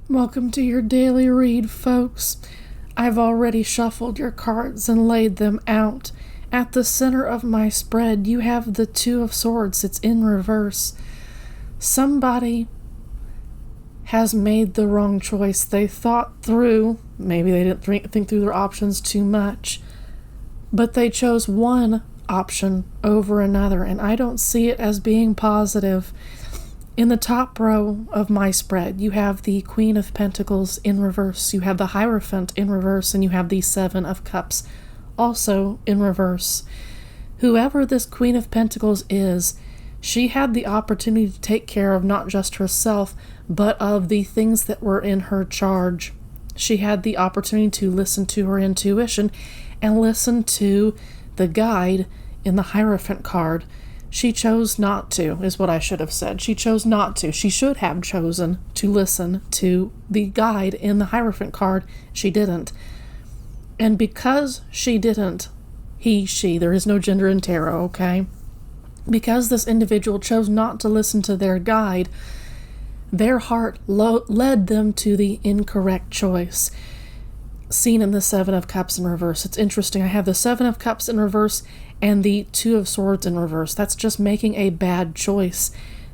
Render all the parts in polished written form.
Welcome to your daily read, folks. I've already shuffled your cards and laid them out. At the center of my spread, you have the Two of Swords. It's in reverse. Somebody has made the wrong choice. They thought through, maybe they didn't think through their options too much, but they chose one option over another, and I don't see it as being positive. In the top row of my spread, you have the Queen of Pentacles in reverse, you have the Hierophant in reverse, and you have the Seven of Cups also in reverse. Whoever this Queen of Pentacles is, she had the opportunity to take care of not just herself, but of the things that were in her charge. She had the opportunity to listen to her intuition and listen to the guide in the Hierophant card. She chose not to, is what I should have said. She chose not to. She should have chosen to listen to the guide in the Hierophant card. She didn't. And because she didn't, he, she, there is no gender in tarot, okay? Because this individual chose not to listen to their guide, their heart led them to the incorrect choice. Seen in the Seven of Cups in reverse. It's interesting. I have the Seven of Cups in reverse and the Two of Swords in reverse. That's just making a bad choice.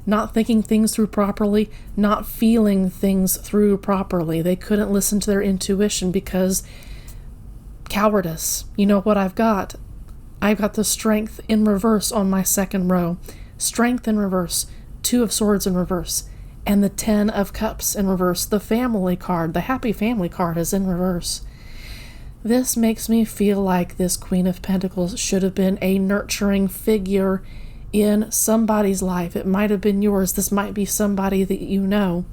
Not thinking things through properly, not feeling things through properly. They couldn't listen to their intuition because cowardice. You know what I've got? I've got the Strength in reverse on my second row. Strength in reverse. Two of Swords in reverse. And the Ten of Cups in reverse. The family card, the Happy Family card is in reverse. This makes me feel like this Queen of Pentacles should have been a nurturing figure in somebody's life. It might have been yours. This might be somebody that you know.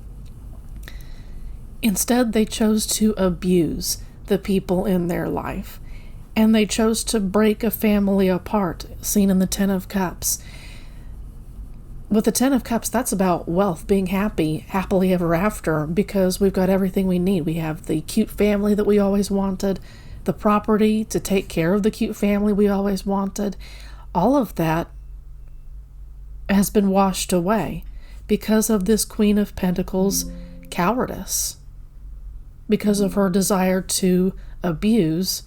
Instead, they chose to abuse the people in their life. And they chose to break a family apart, seen in the Ten of Cups. With the Ten of Cups, that's about wealth, being happily ever after, because we've got everything we need. We have the cute family that we always wanted, the property to take care of the cute family we always wanted. All of that has been washed away because of this Queen of Pentacles cowardice, because of her desire to abuse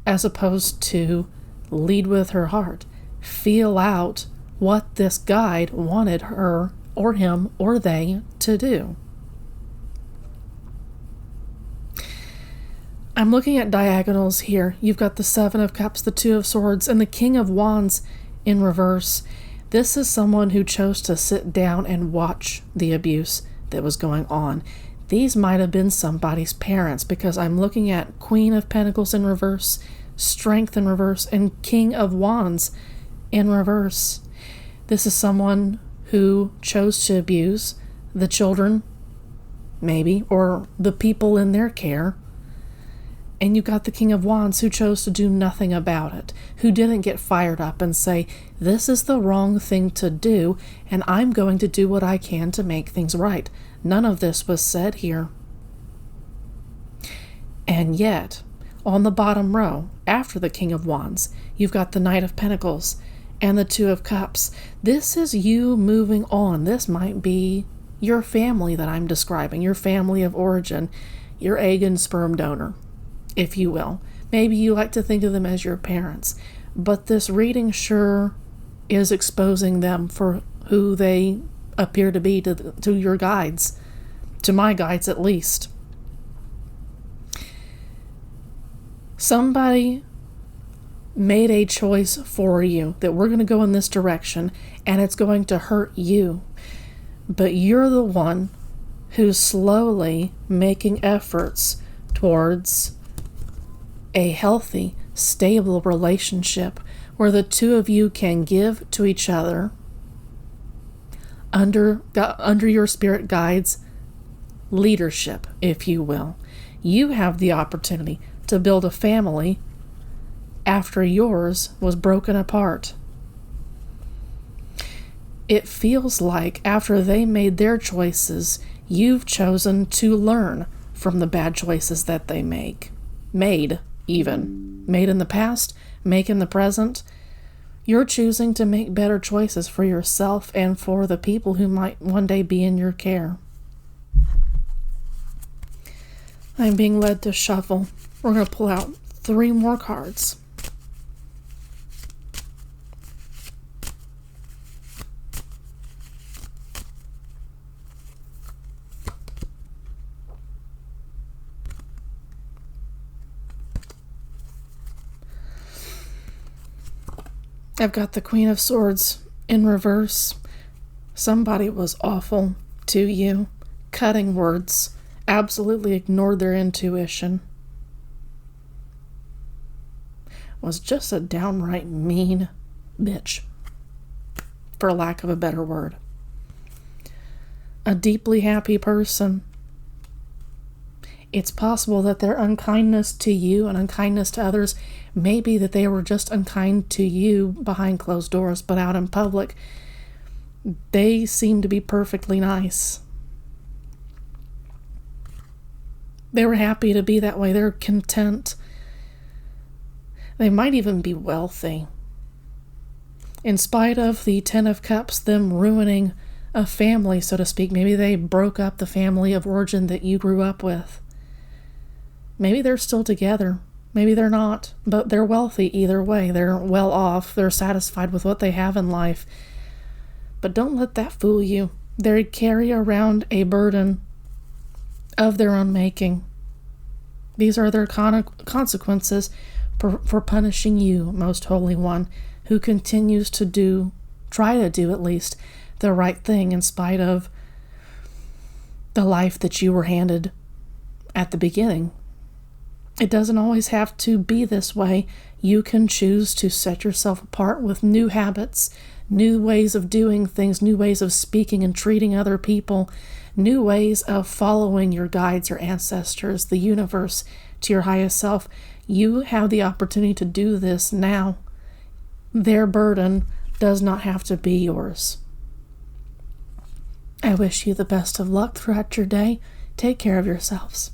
as opposed to lead with her heart, feel out what this guide wanted her or him or they to do. I'm looking at diagonals here. You've got the Seven of Cups, the Two of Swords, and the King of Wands in reverse. This is someone who chose to sit down and watch the abuse that was going on. These might have been somebody's parents, because I'm looking at Queen of Pentacles in reverse, Strength in reverse, and King of Wands in reverse. This is someone who chose to abuse the children, maybe, or the people in their care. And you got the King of Wands who chose to do nothing about it, who didn't get fired up and say, this is the wrong thing to do, and I'm going to do what I can to make things right. None of this was said here. And yet, on the bottom row, after the King of Wands, you've got the Knight of Pentacles and the Two of Cups. This is you moving on. This might be your family that I'm describing, your family of origin, your egg and sperm donor, if you will. Maybe you like to think of them as your parents, but this reading sure is exposing them for who they appear to be to your guides, to my guides at least. Somebody made a choice for you that we're going to go in this direction and it's going to hurt you, but you're the one who's slowly making efforts towards a healthy, stable relationship where the two of you can give to each other under your spirit guides' leadership, if you will. You have the opportunity to build a family after yours was broken apart. It feels like after they made their choices, you've chosen to learn from the bad choices that they made in the past, make in the present. You're choosing to make better choices for yourself and for the people who might one day be in your care. I'm being led to shuffle. We're going to pull out 3 more cards. I've got the Queen of Swords in reverse. Somebody was awful to you. Cutting words. Absolutely ignored their intuition. Was just a downright mean bitch, for lack of a better word. A deeply happy person. It's possible that their unkindness to you and unkindness to others may be that they were just unkind to you behind closed doors, but out in public, they seem to be perfectly nice. They were happy to be that way. They're content. They might even be wealthy. In spite of the 10 of Cups, them ruining a family, so to speak, maybe they broke up the family of origin that you grew up with. Maybe they're still together. Maybe they're not, but they're wealthy either way. They're well off. They're satisfied with what they have in life. But don't let that fool you. They carry around a burden of their own making. These are their consequences for punishing you, Most Holy One, who continues to try to do at least, the right thing in spite of the life that you were handed at the beginning. It doesn't always have to be this way. You can choose to set yourself apart with new habits, new ways of doing things, new ways of speaking and treating other people, new ways of following your guides, your ancestors, the universe, to your highest self. You have the opportunity to do this now. Their burden does not have to be yours. I wish you the best of luck throughout your day. Take care of yourselves.